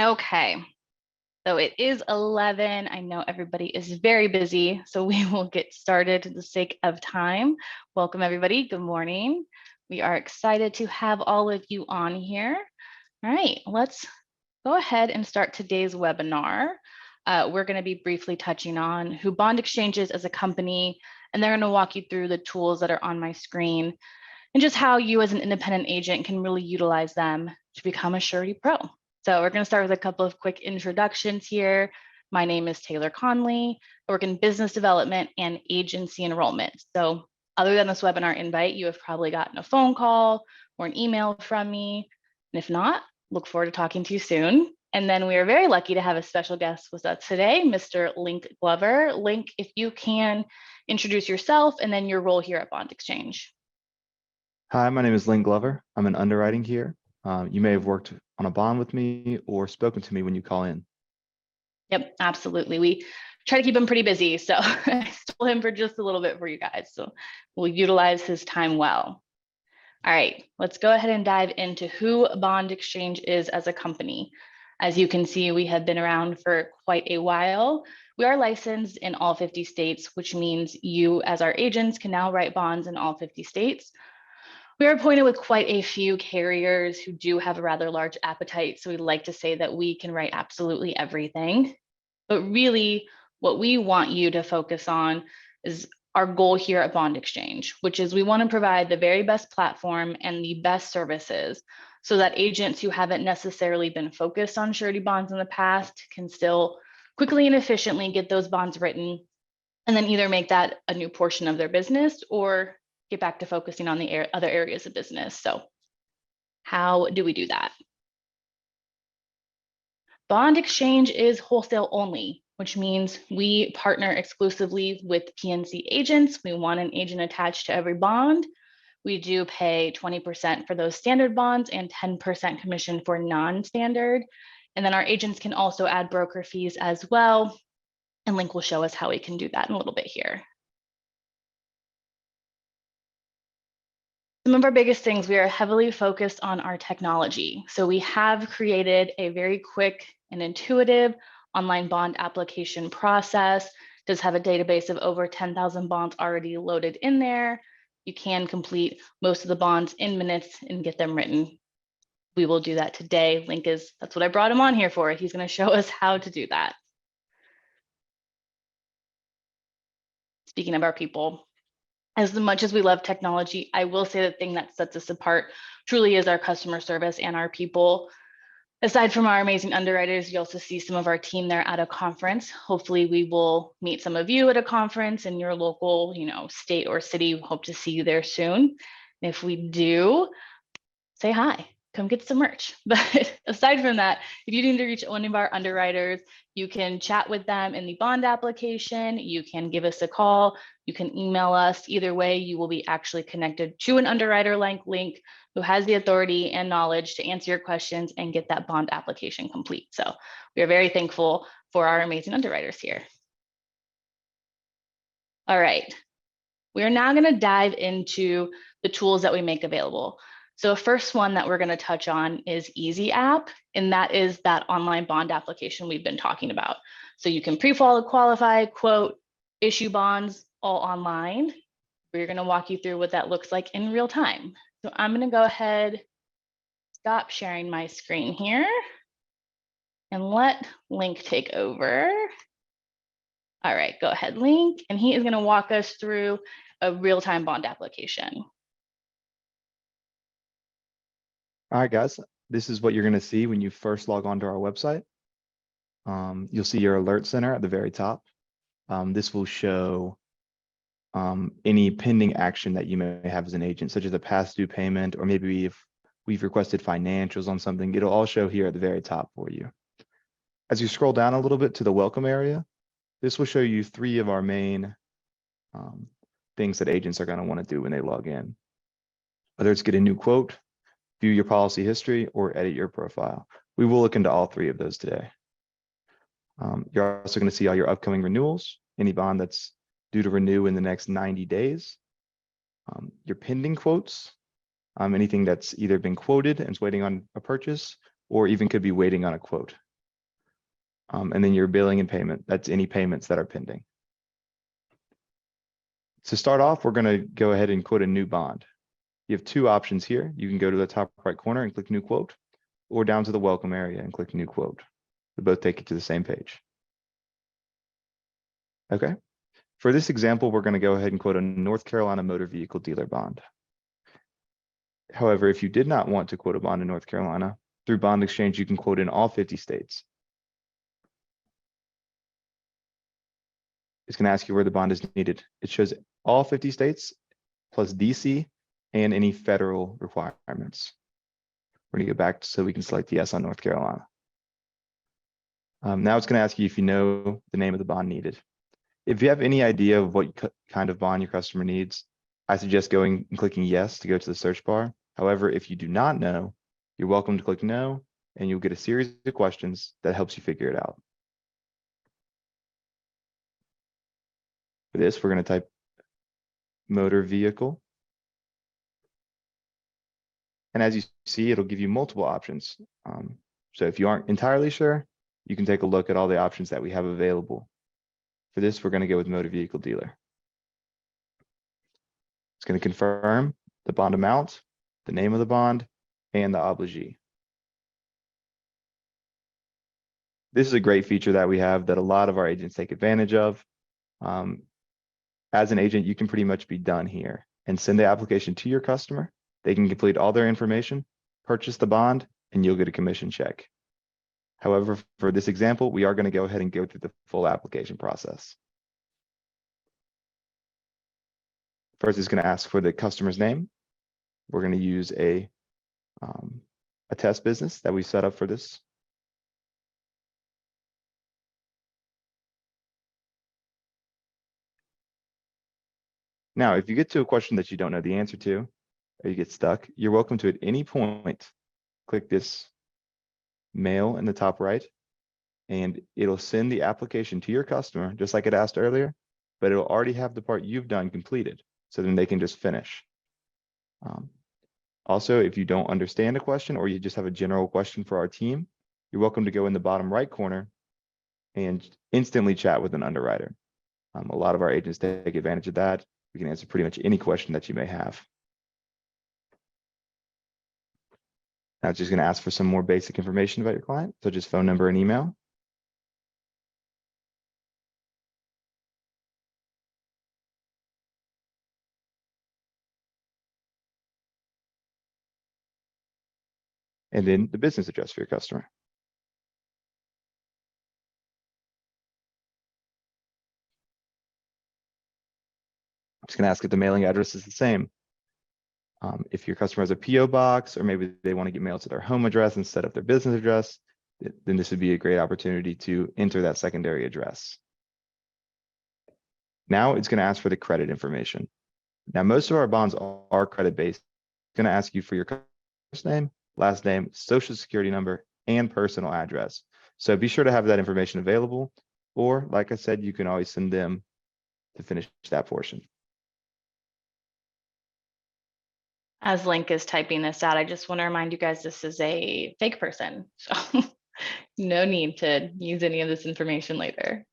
Okay, so it is 11. I know everybody is very busy, so we will get started for the sake of time. Welcome, everybody. Good morning. We are excited to have all of you on here. All right, let's go ahead and start today's webinar. We're going to be briefly touching on who Bond Exchange is as a company, and they're going to walk you through the tools that are on my screen and just how you as an independent agent can really utilize them to become a Surety Pro. So we're going to start with a couple of quick introductions here. My name is Taylor Conley. I work in business development and agency enrollment. So other than this webinar invite, you have probably gotten a phone call or an email from me. And if not, look forward to talking to you soon. And then we are very lucky to have a special guest with us today, Mr. Link Glover. Link, if you can introduce yourself and then your role here at Bond Exchange. Hi, my name is Link Glover. I'm in underwriting here. You may have worked on a bond with me or spoken to me when you call in. Yep, absolutely. We try to keep him pretty busy, so I stole him for just a little bit for you guys. So we'll utilize his time well. All right, let's go ahead and dive into who Bond Exchange is as a company. As you can see, we have been around for quite a while. We are licensed in all 50 states, which means you as our agents can now write bonds in all 50 states. We are appointed with quite a few carriers who do have a rather large appetite. So we like to say that we can write absolutely everything. But really, what we want you to focus on is our goal here at Bond Exchange, which is we want to provide the very best platform and the best services so that agents who haven't necessarily been focused on surety bonds in the past can still quickly and efficiently get those bonds written and then either make that a new portion of their business or get back to focusing on the other areas of business. So how do we do that? Bond Exchange is wholesale only, which means we partner exclusively with PNC agents. We want an agent attached to every bond. We do pay 20% for those standard bonds and 10% commission for non-standard. And then our agents can also add broker fees as well. And Link will show us how we can do that in a little bit here. Some of our biggest things, we are heavily focused on our technology. So we have created a very quick and intuitive online bond application process. It does have a database of over 10,000 bonds already loaded in there. You can complete most of the bonds in minutes and get them written. We will do that today. Link is, that's what I brought him on here for. He's going to show us how to do that. Speaking of our people, as much as we love technology, I will say the thing that sets us apart truly is our customer service and our people. Aside from our amazing underwriters, you also see some of our team there at a conference. Hopefully we will meet some of you at a conference in your local, state or city. We hope to see you there soon. And if we do, say hi. Come get some merch. But aside from that, if you need to reach one of our underwriters, you can chat with them in the bond application. You can give us a call. You can email us. Either way, you will be actually connected to an underwriter like Link who has the authority and knowledge to answer your questions and get that bond application complete. So we are very thankful for our amazing underwriters here. All right. We are now going to dive into the tools that we make available. So the first one that we're going to touch on is Easy App, and that is that online bond application we've been talking about. So you can pre-qualify, quote, issue bonds all online. We're going to walk you through what that looks like in real time. So I'm going to go ahead, stop sharing my screen here, and let Link take over. All right, go ahead, Link, and he is going to walk us through a real-time bond application. All right, guys, this is what you're going to see when you first log onto our website. You'll see your alert center at the very top. This will show any pending action that you may have as an agent, such as a past due payment, or maybe if we've requested financials on something, it'll all show here at the very top for you. As you scroll down a little bit to the welcome area, this will show you 3 of our main things that agents are going to want to do when they log in. Whether it's get a new quote, view your policy history, or edit your profile. We will look into all 3 of those today. You're also going to see all your upcoming renewals, any bond that's due to renew in the next 90 days, your pending quotes, anything that's either been quoted and is waiting on a purchase, or even could be waiting on a quote. And then your billing and payment, that's any payments that are pending. To start off, we're going to go ahead and quote a new bond. You have two options here. You can go to the top right corner and click new quote, or down to the welcome area and click new quote. They both take you to the same page. Okay. For this example, we're going to go ahead and quote a North Carolina motor vehicle dealer bond. However, if you did not want to quote a bond in North Carolina, through Bond Exchange, you can quote in all 50 states. It's going to ask you where the bond is needed. It shows all 50 states plus DC and any federal requirements. We're going to go back so we can select yes on North Carolina. Now it's going to ask you if you know the name of the bond needed. If you have any idea of what kind of bond your customer needs, I suggest going and clicking yes to go to the search bar. However, if you do not know, you're welcome to click no, and you'll get a series of questions that helps you figure it out. For this, we're going to type motor vehicle. And as you see, it'll give you multiple options. So if you aren't entirely sure, you can take a look at all the options that we have available. For this, we're going to go with motor vehicle dealer. It's going to confirm the bond amount, the name of the bond, and the obligee. This is a great feature that we have that a lot of our agents take advantage of. As an agent, you can pretty much be done here and send the application to your customer. They can complete all their information, purchase the bond, and you'll get a commission check. However, for this example, we are going to go ahead and go through the full application process. First, it's going to ask for the customer's name. We're going to use a test business that we set up for this. Now, if you get to a question that you don't know the answer to, or you get stuck, you're welcome to at any point click this mail in the top right, and it'll send the application to your customer, just like it asked earlier, but it'll already have the part you've done completed, so then they can just finish. Also, if you don't understand a question or you just have a general question for our team, you're welcome to go in the bottom right corner and instantly chat with an underwriter. A lot of our agents take advantage of that. We can answer pretty much any question that you may have. Now it's just going to ask for some more basic information about your client, such as phone number and email. And then the business address for your customer. I'm just going to ask if the mailing address is the same. If your customer has a PO box, or maybe they want to get mail to their home address instead of their business address, then this would be a great opportunity to enter that secondary address. Now it's going to ask for the credit information. Now, most of our bonds are credit-based. It's going to ask you for your first name, last name, social security number, and personal address. So be sure to have that information available, or like I said, you can always send them to finish that portion. As Link is typing this out, I just want to remind you guys this is a fake person. So no need to use any of this information later.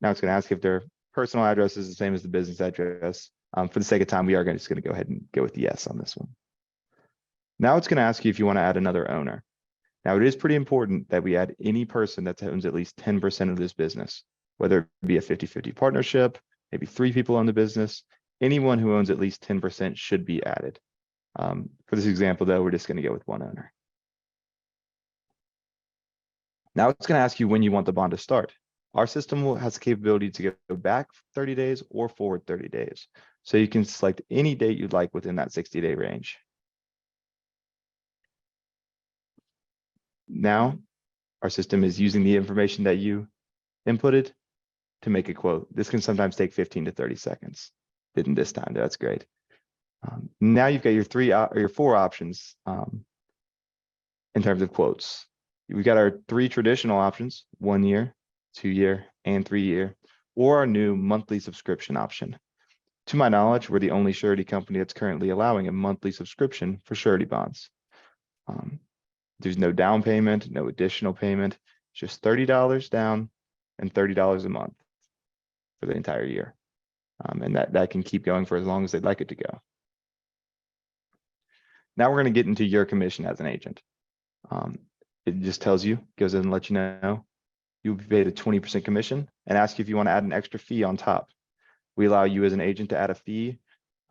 Now it's going to ask if their personal address is the same as the business address. For the sake of time, we are just going to go ahead and go with yes on this one. Now it's going to ask you if you want to add another owner. Now, it is pretty important that we add any person that owns at least 10% of this business, whether it be a 50-50 partnership, maybe 3 people own the business. Anyone who owns at least 10% should be added. For this example, though, we're just going to go with 1 owner. Now it's going to ask you when you want the bond to start. Our system has the capability to go back 30 days or forward 30 days. So you can select any date you'd like within that 60-day range. Now, our system is using the information that you inputted to make a quote. This can sometimes take 15 to 30 seconds. Didn't this time, that's great. Now you've got your 4 options in terms of quotes. We've got our 3 traditional options: 1 year, 2 year, and 3 year, or our new monthly subscription option. To my knowledge, we're the only surety company that's currently allowing a monthly subscription for surety bonds. There's no down payment, no additional payment, just $30 down and $30 a month for the entire year. And that can keep going for as long as they'd like it to go. Now we're going to get into your commission as an agent. It just tells you, goes in and lets you know you'll be paid a 20% commission and ask you if you want to add an extra fee on top. We allow you as an agent to add a fee.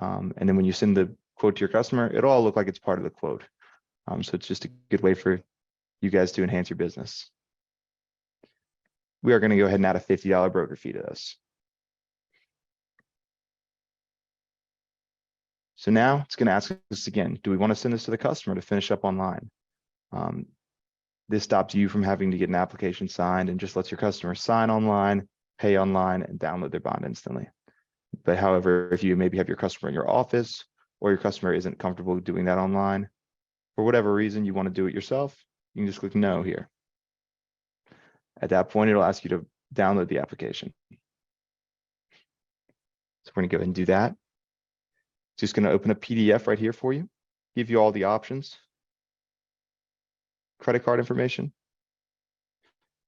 And then when you send the quote to your customer, it'll all look like it's part of the quote. So it's just a good way for you guys to enhance your business. We are going to go ahead and add a $50 broker fee to this. So now it's going to ask us again, do we want to send this to the customer to finish up online? This stops you from having to get an application signed and just lets your customer sign online, pay online, and download their bond instantly. But however, if you maybe have your customer in your office or your customer isn't comfortable doing that online, for whatever reason you want to do it yourself, you can just click no here. At that point, it'll ask you to download the application. So we're going to go ahead and do that. It's just going to open a PDF right here for you, give you all the options, credit card information,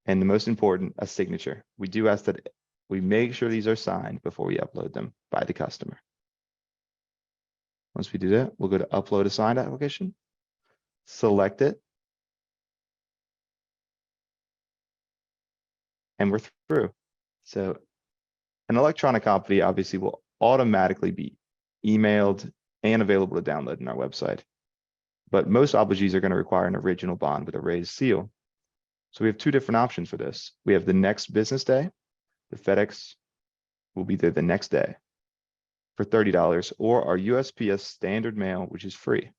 and the most important, a signature. We do ask that we make sure these are signed before we upload them by the customer. Once we do that, we'll go to upload a signed application, select it, and we're through. So an electronic copy obviously will automatically be emailed and available to download in our website. But most obligees are going to require an original bond with a raised seal. So we have two different options for this. We have the next business day. The FedEx will be there the next day for $30, or our USPS standard mail, which is free.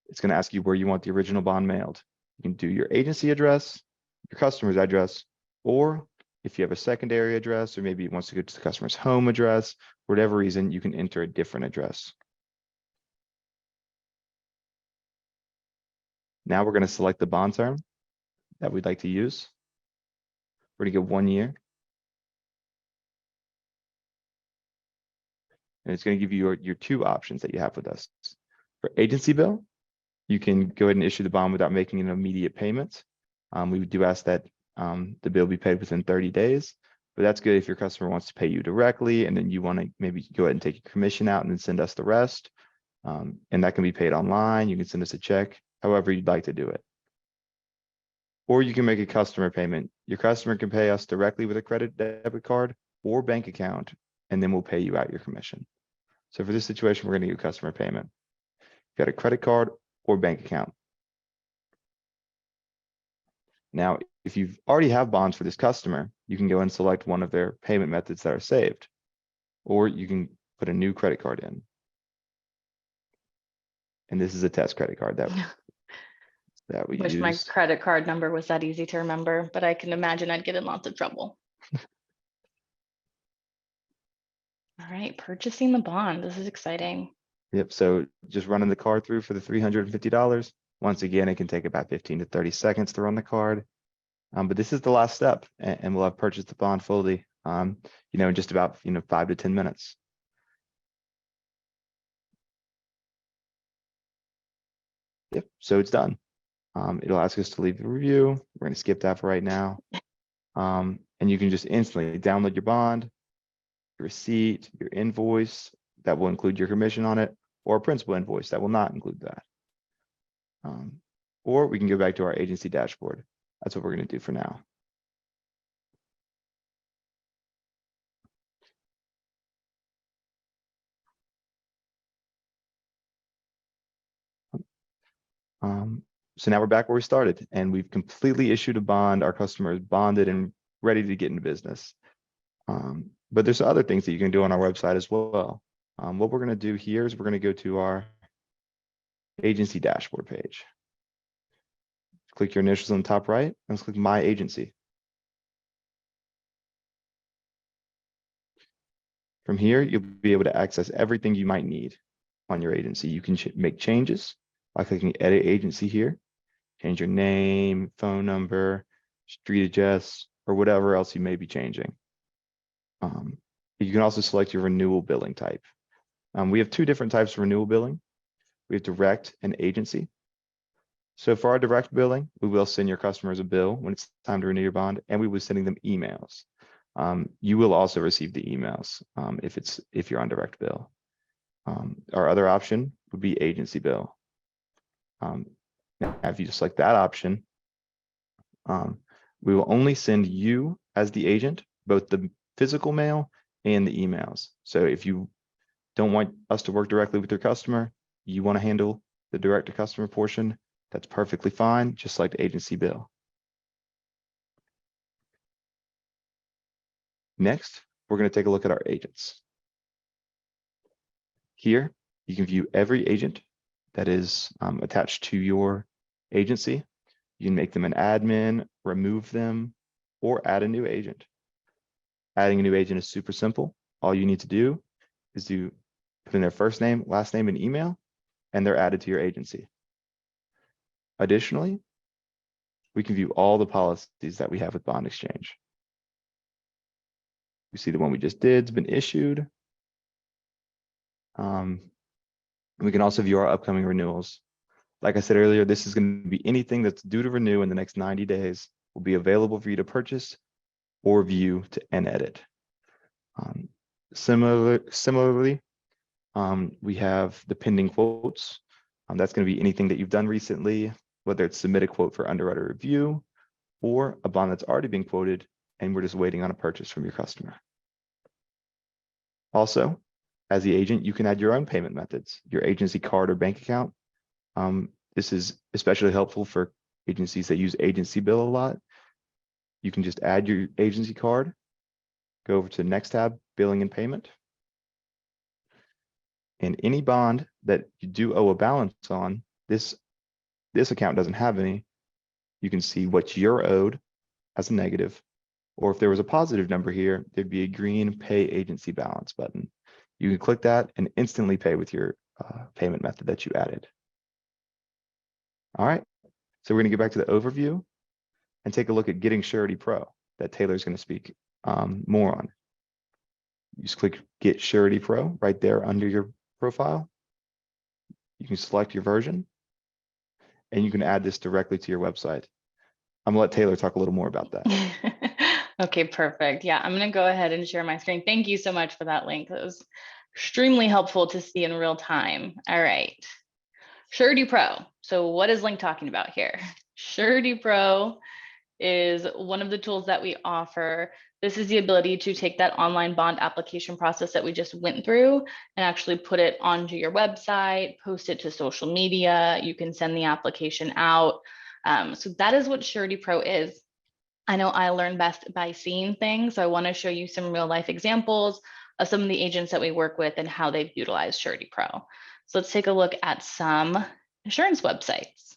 It's going to ask you where you want the original bond mailed. You can do your agency address, your customer's address, or if you have a secondary address, or maybe it wants to go to the customer's home address, for whatever reason, you can enter a different address. Now we're going to select the bond term that we'd like to use. We're going to go 1 year. And it's going to give you your two options that you have with us. For agency bill, you can go ahead and issue the bond without making an immediate payment. We do ask that the bill be paid within 30 days, but that's good if your customer wants to pay you directly and then you want to maybe go ahead and take your commission out and then send us the rest. And that can be paid online. You can send us a check, however you'd like to do it. Or you can make a customer payment. Your customer can pay us directly with a credit debit card or bank account, and then we'll pay you out your commission. So for this situation, we're going to do customer payment. You've got a credit card or bank account. Now, if you already have bonds for this customer, you can go and select one of their payment methods that are saved, or you can put a new credit card in. And this is a test credit card that we Wish use. my credit card number was that easy to remember, but I can imagine I'd get in lots of trouble. All right, purchasing the bond. This is exciting. Yep, so just running the card through for the $350. Once again, it can take about 15 to 30 seconds to run the card. But this is the last step, and we'll have purchased the bond fully, in just about 5 to 10 minutes. Yep, so it's done. It'll ask us to leave the review. We're going to skip that for right now. And you can just instantly download your bond, your receipt, your invoice that will include your commission on it, or a principal invoice that will not include that. Or we can go back to our agency dashboard. That's what we're going to do for now. So now we're back where we started, and we've completely issued a bond. Our customer is bonded and ready to get into business. But there's other things that you can do on our website as well. What we're going to do here is we're going to go to our agency dashboard page. Click your initials on the top right, and let's click My Agency. From here, you'll be able to access everything you might need on your agency. You can make changes by clicking Edit Agency here. Change your name, phone number, street address, or whatever else you may be changing. You can also select your renewal billing type. We have two different types of renewal billing. We have direct and agency. So for our direct billing, we will send your customers a bill when it's time to renew your bond, and we will be sending them emails. You will also receive the emails if you're on direct bill. Our other option would be agency bill. Now, if you select that option, we will only send you as the agent both the physical mail and the emails. So if you don't want us to work directly with your customer, you want to handle the direct to customer portion, that's perfectly fine, just like the agency bill. Next, we're going to take a look at our agents. Here, you can view every agent that is attached to your agency. You can make them an admin, remove them, or add a new agent. Adding a new agent is super simple. All you need to do is put in their first name, last name, and email, and they're added to your agency. Additionally, we can view all the policies that we have with Bond Exchange. You see the one we just did has been issued. We can also view our upcoming renewals. Like I said earlier, this is going to be anything that's due to renew in the next 90 days will be available for you to purchase or view and edit. Similarly, we have the pending quotes. That's going to be anything that you've done recently, whether it's submit a quote for underwriter review or a bond that's already been quoted and we're just waiting on a purchase from your customer. Also, as the agent, you can add your own payment methods, your agency card or bank account. This is especially helpful for agencies that use agency bill a lot. You can just add your agency card, go over to the next tab, billing and payment. And any bond that you do owe a balance on, this account doesn't have any, you can see what you're owed as a negative, or if there was a positive number here, there'd be a green pay agency balance button. You can click that and instantly pay with your payment method that you added. All right, so we're gonna get back to the overview and take a look at getting Surety Pro that Taylor's gonna speak more on. You just click Get Surety Pro right there under your profile. You can select your version and you can add this directly to your website. I'm gonna let Taylor talk a little more about that. Okay, perfect. Yeah, I'm gonna go ahead and share my screen. Thank you so much for that link. That was extremely helpful to see in real time. All right, Surety Pro. So what is Link talking about here? Surety Pro is one of the tools that we offer. This is the ability to take that online bond application process that we just went through and actually put it onto your website, post it to social media. You can send the application out. So that is what Surety Pro is. I know I learn best by seeing things. So I want to show you some real life examples of some of the agents that we work with and how they've utilized Surety Pro. So let's take a look at some insurance websites.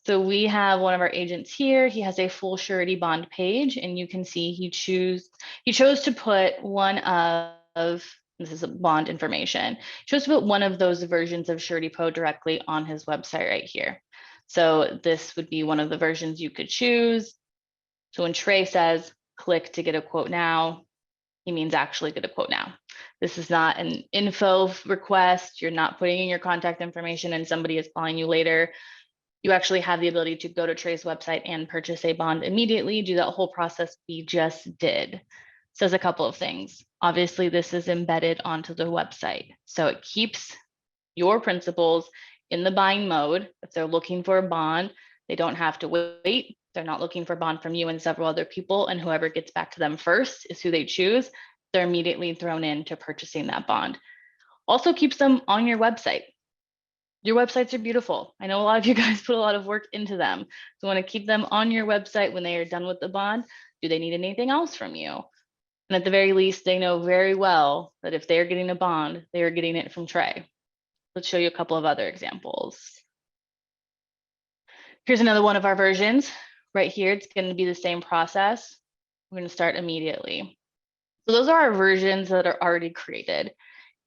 So we have one of our agents here. He has a full surety bond page, and you can see he chose to put one of, this is bond information. He chose to put one of those versions of Surety Pro directly on his website right here. So this would be one of the versions you could choose. So when Trey says, click to get a quote now, he means actually get a quote now. This is not an info request. You're not putting in your contact information and somebody is calling you later. You actually have the ability to go to Trey's website and purchase a bond immediately, do that whole process we just did. Says a couple of things. Obviously, this is embedded onto the website. So it keeps your principals in the buying mode. If they're looking for a bond, they don't have to wait. They're not looking for a bond from you and several other people, and whoever gets back to them first is who they choose. They're immediately thrown into purchasing that bond. Also keeps them on your website. Your websites are beautiful. I know a lot of you guys put a lot of work into them. So want to keep them on your website when they are done with the bond. Do they need anything else from you? And at the very least, they know very well that if they're getting a bond, they are getting it from Trey. Let's show you a couple of other examples. Here's another one of our versions. Right here, it's going to be the same process. We're going to start immediately. So those are our versions that are already created.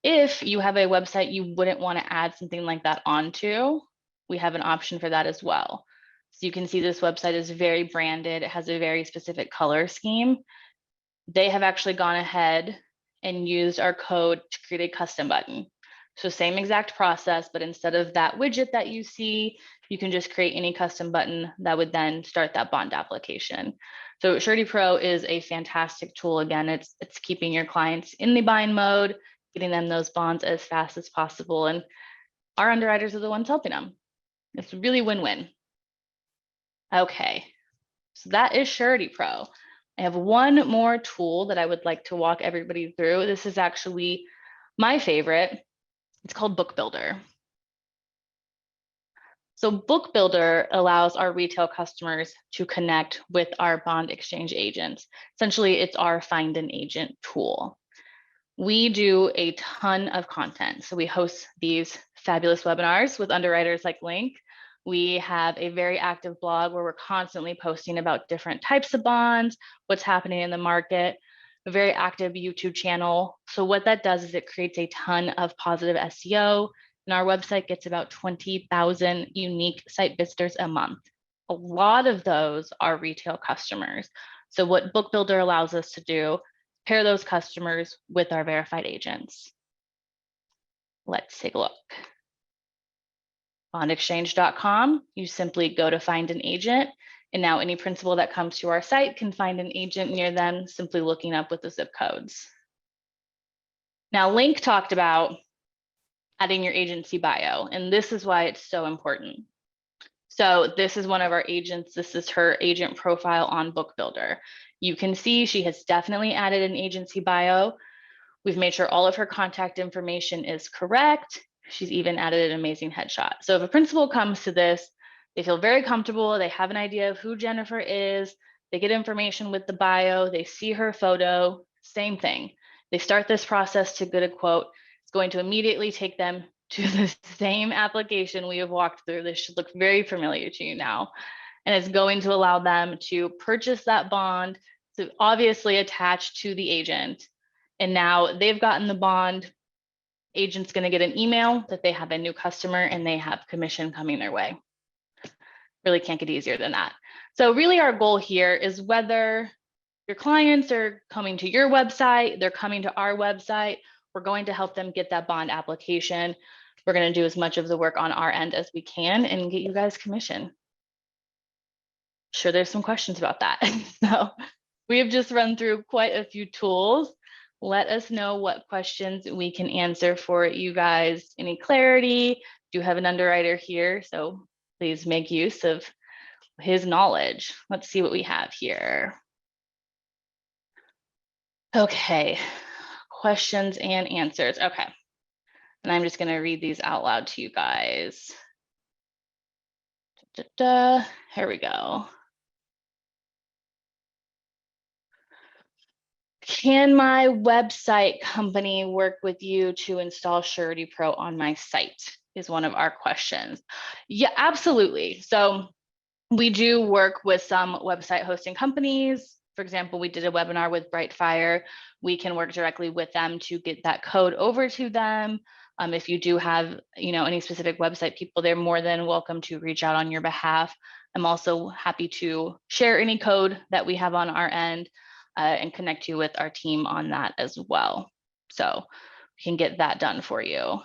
If you have a website you wouldn't want to add something like that onto, we have an option for that as well. So you can see this website is very branded. It has a very specific color scheme. they have actually gone ahead and used our code to create a custom button. So same exact process, but instead of that widget that you see, you can just create any custom button that would then start that bond application. So Surety Pro is a fantastic tool. Again, it's keeping your clients in the buying mode, getting them those bonds as fast as possible. And our underwriters are the ones helping them. It's really win-win. Okay, so that is Surety Pro. I have one more tool that I would like to walk everybody through. This is actually my favorite. It's called Book Builder. So Book Builder allows our retail customers to connect with our bond exchange agents. Essentially, it's our find an agent tool. We do a ton of content. So we host these fabulous webinars with underwriters like Link. We have a very active blog where we're constantly posting about different types of bonds, what's happening in the market, a very active YouTube channel. So what that does is it creates a ton of positive SEO, and our website gets about 20,000 unique site visitors a month. A lot of those are retail customers. So what Book Builder allows us to do, pair those customers with our verified agents. Let's take a look. Bondexchange.com, you simply go to find an agent, and now any principal that comes to our site can find an agent near them simply looking up with the zip codes. Now, Link talked about adding your agency bio, and this is why it's so important. So this is one of our agents. This is her agent profile on Book Builder. You can see she has definitely added an agency bio. We've made sure all of her contact information is correct. She's even added an amazing headshot. So if a principal comes to this, they feel very comfortable. They have an idea of who Jennifer is. They get information with the bio. They see her photo, same thing. They start this process to get a quote. It's going to immediately take them to the same application we have walked through. This should look very familiar to you now. And it's going to allow them to purchase that bond, to obviously attach to the agent. And now they've gotten the bond. Agent's going to get an email that they have a new customer and they have commission coming their way. Really can't get easier than that. So really our goal here is whether your clients are coming to your website, they're coming to our website, we're going to help them get that bond application. We're going to do as much of the work on our end as we can and get you guys commission. Sure, there's some questions about that. So we have just run through quite a few tools. Let us know what questions we can answer for you guys. Any clarity? Do have an underwriter here, so please make use of his knowledge. Let's see what we have here. Okay, questions and answers. Okay, and I'm just going to read these out loud to you guys. Here we go. Can my website company work with you to install Surety Pro on my site? Is one of our questions. Yeah, absolutely. So we do work with some website hosting companies. For example, we did a webinar with Brightfire. We can work directly with them to get that code over to them. If you do have, any specific website people, they're more than welcome to reach out on your behalf. I'm also happy to share any code that we have on our end and connect you with our team on that as well. So we can get that done for you.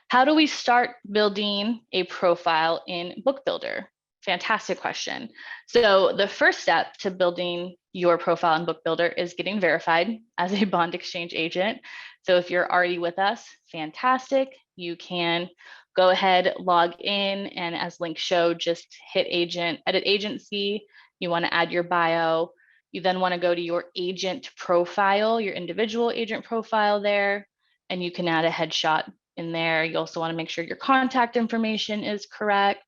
How do we start building a profile in Book Builder? Fantastic question. So the first step to building your profile in Book Builder is getting verified as a bond exchange agent. So if you're already with us, fantastic. You can go ahead, log in, and as Link showed, just hit edit agency. You want to add your bio. You then want to go to your agent profile, your individual agent profile there, and you can add a headshot in there. You also want to make sure your contact information is correct.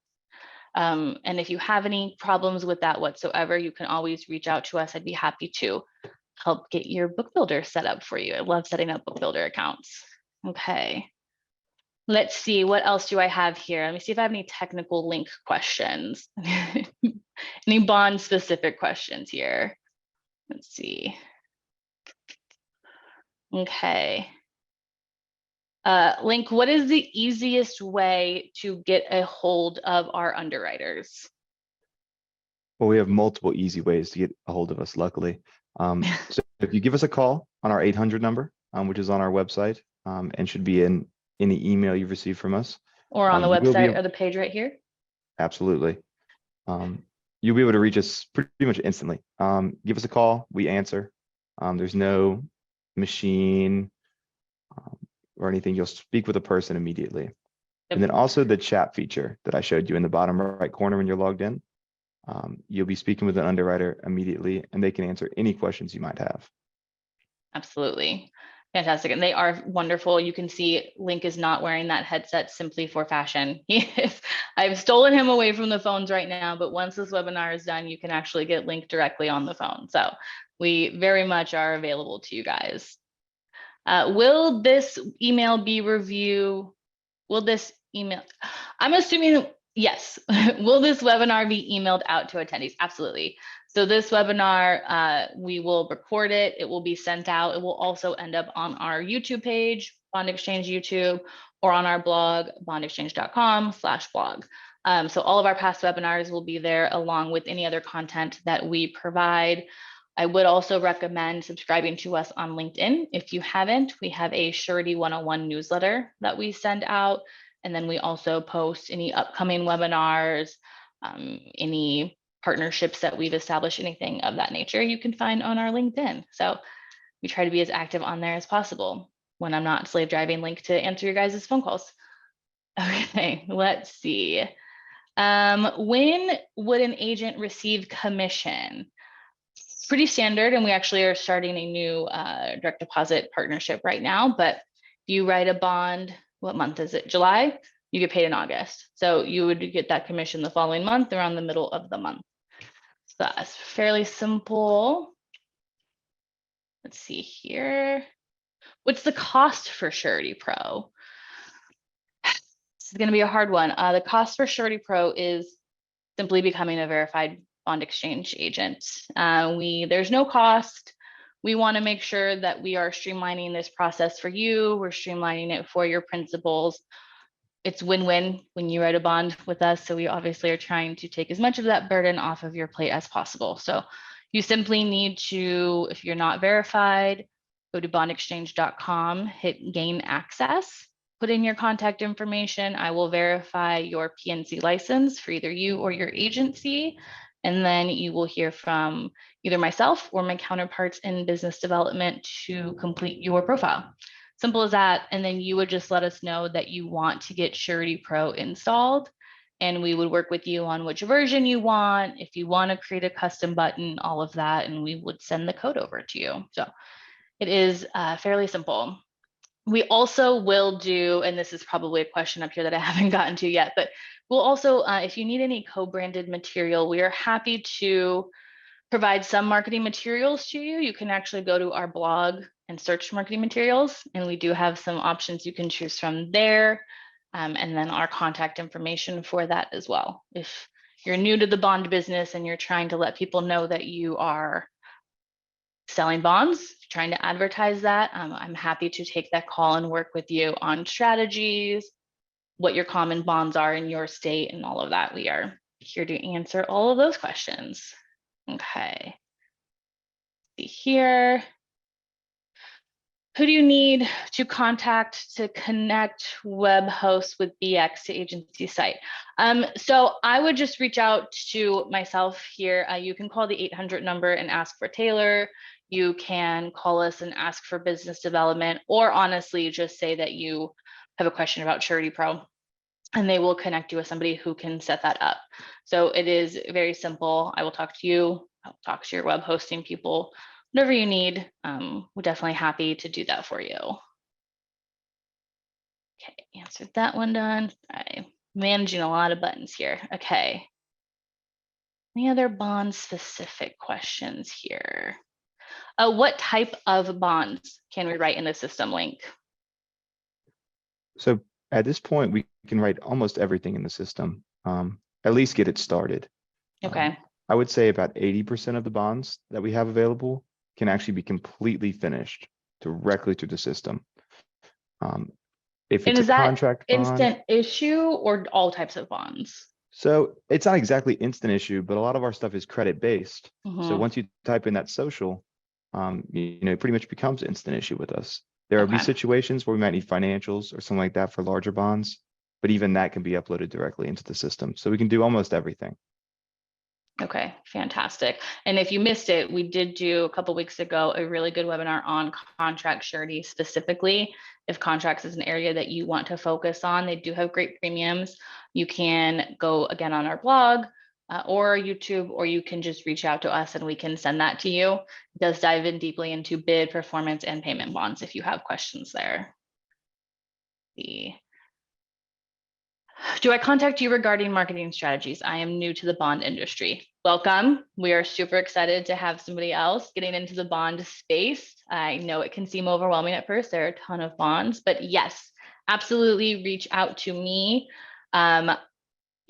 And if you have any problems with that whatsoever, you can always reach out to us. I'd be happy to help get your Book Builder set up for you. I love setting up Book Builder accounts. Okay. Let's see, what else do I have here? Let me see if I have any technical link questions. Any bond specific questions here. Let's see. Okay. Link, what is the easiest way to get a hold of our underwriters? Well, we have multiple easy ways to get a hold of us, luckily. So if you give us a call on our 800 number, which is on our website, and should be in any email you've received from us, Or on the you will be website or the page right here. absolutely. You'll be able to reach us pretty much instantly. Give us a call, we answer. There's no machine or anything. You'll speak with a person immediately. And then also the chat feature that I showed you in the bottom right corner when you're logged in. You'll be speaking with an underwriter immediately, and they can answer any questions you might have. Absolutely. Fantastic. And they are wonderful. You can see Link is not wearing that headset simply for fashion. I've stolen him away from the phones right now, but once this webinar is done, you can actually get Link directly on the phone. So we very much are available to you guys. Will this email be review? Will this email? I'm assuming yes. Will this webinar be emailed out to attendees? Absolutely. So this webinar, we will record it. It will be sent out. It will also end up on our YouTube page, Bond Exchange YouTube, or on our blog, bondexchange.com/blog. So all of our past webinars will be there along with any other content that we provide. I would also recommend subscribing to us on LinkedIn. If you haven't, we have a Surety 101 newsletter that we send out. And then we also post any upcoming webinars, any partnerships that we've established, anything of that nature you can find on our LinkedIn. So we try to be as active on there as possible when I'm not slave driving Link to answer your guys' phone calls. Okay, let's see. When would an agent receive commission? Pretty standard, and we actually are starting a new direct deposit partnership right now. But if you write a bond, what month is it? July, you get paid in August. So you would get that commission the following month around the middle of the month. So that's fairly simple. Let's see here. What's the cost for Surety Pro? This is going to be a hard one. The cost for Surety Pro is simply becoming a verified bond exchange agent. There's no cost. We want to make sure that we are streamlining this process for you. We're streamlining it for your principals. It's win-win when you write a bond with us. So we obviously are trying to take as much of that burden off of your plate as possible. So you simply need to, if you're not verified, go to bondexchange.com, hit gain access, put in your contact information. I will verify your PNC license for either you or your agency. And then you will hear from either myself or my counterparts in business development to complete your profile. Simple as that. And then you would just let us know that you want to get Surety Pro installed. And we would work with you on which version you want, if you want to create a custom button, all of that, and we would send the code over to you. So it is fairly simple. We also will do, and this is probably a question up here that I haven't gotten to yet, but we'll also, if you need any co-branded material, we are happy to provide some marketing materials to you. You can actually go to our blog and search marketing materials, and we do have some options you can choose from there, and then our contact information for that as well. If you're new to the bond business and you're trying to let people know that you are selling bonds, trying to advertise that, I'm happy to take that call and work with you on strategies, what your common bonds are in your state, and all of that. We are here to answer all of those questions. Okay. See here. Who do you need to contact to connect web hosts with BX to agency site? So I would just reach out to myself here. You can call the 800 number and ask for Taylor. You can call us and ask for business development, or honestly, just say that you have a question about Surety Pro, and they will connect you with somebody who can set that up. So it is very simple. I will talk to you. I'll talk to your web hosting people. Whatever you need, we're definitely happy to do that for you. Okay, answered that one done. I'm managing a lot of buttons here. Okay. Any other bond specific questions here? What type of bonds can we write in the system, Link? So at this point, we can write almost everything in the system, at least get it started. Okay. I would say about 80% of the bonds that we have available can actually be completely finished directly through the system. If And it's is a that contract bond, instant issue or all types of bonds? So it's not exactly instant issue, but a lot of our stuff is credit based. So Mhm. once you type in that social, it pretty much becomes instant issue with us. There will be Okay. situations where we might need financials or something like that for larger bonds, but even that can be uploaded directly into the system. So we can do almost everything. Okay, fantastic. And if you missed it, we did do a couple weeks ago a really good webinar on contract surety specifically. If contracts is an area that you want to focus on, they do have great premiums. You can go again on our blog or YouTube, or you can just reach out to us and we can send that to you. It does dive in deeply into bid, performance, and payment bonds if you have questions there. Do I contact you regarding marketing strategies? I am new to the bond industry. Welcome. We are super excited to have somebody else getting into the bond space. I know it can seem overwhelming at first. There are a ton of bonds, but yes, absolutely reach out to me.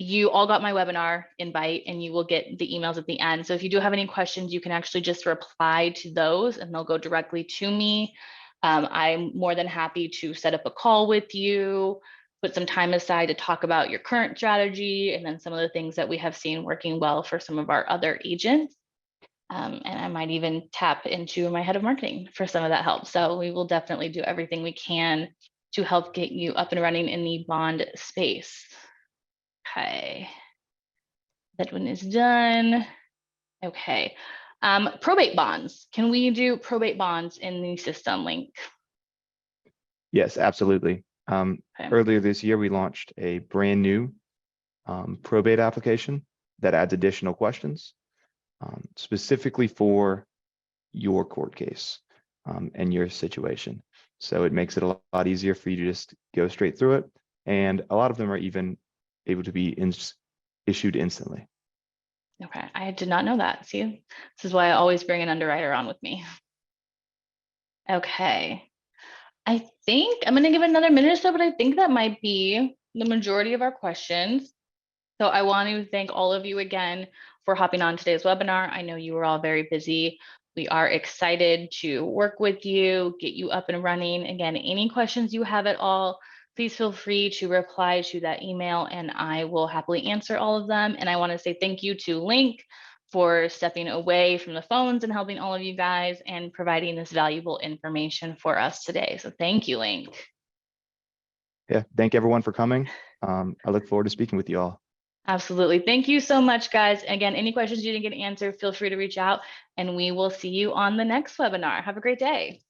You all got my webinar invite and you will get the emails at the end. So if you do have any questions, you can actually just reply to those and they'll go directly to me. I'm more than happy to set up a call with you, put some time aside to talk about your current strategy and then some of the things that we have seen working well for some of our other agents. And I might even tap into my head of marketing for some of that help. So we will definitely do everything we can to help get you up and running in the bond space. Okay, that one is done. Okay, probate bonds. Can we do probate bonds in the system link? Yes, absolutely. Okay. Earlier this year, we launched a brand new probate application that adds additional questions specifically for your court case and your situation. So it makes it a lot easier for you to just go straight through it. And a lot of them are even able to be issued instantly. Okay, I did not know that. See, this is why I always bring an underwriter on with me. Okay, I think I'm gonna give it another minute or so, but I think that might be the majority of our questions. So I want to thank all of you again for hopping on today's webinar. I know you were all very busy. We are excited to work with you, get you up and running. Again, any questions you have at all, please feel free to reply to that email and I will happily answer all of them. And I want to say thank you to Link for stepping away from the phones and helping all of you guys and providing this valuable information for us today. So thank you, Link. Yeah, thank everyone for coming. I look forward to speaking with you all. Absolutely. Thank you so much, guys. Again, any questions you didn't get answered, feel free to reach out and we will see you on the next webinar. Have a great day.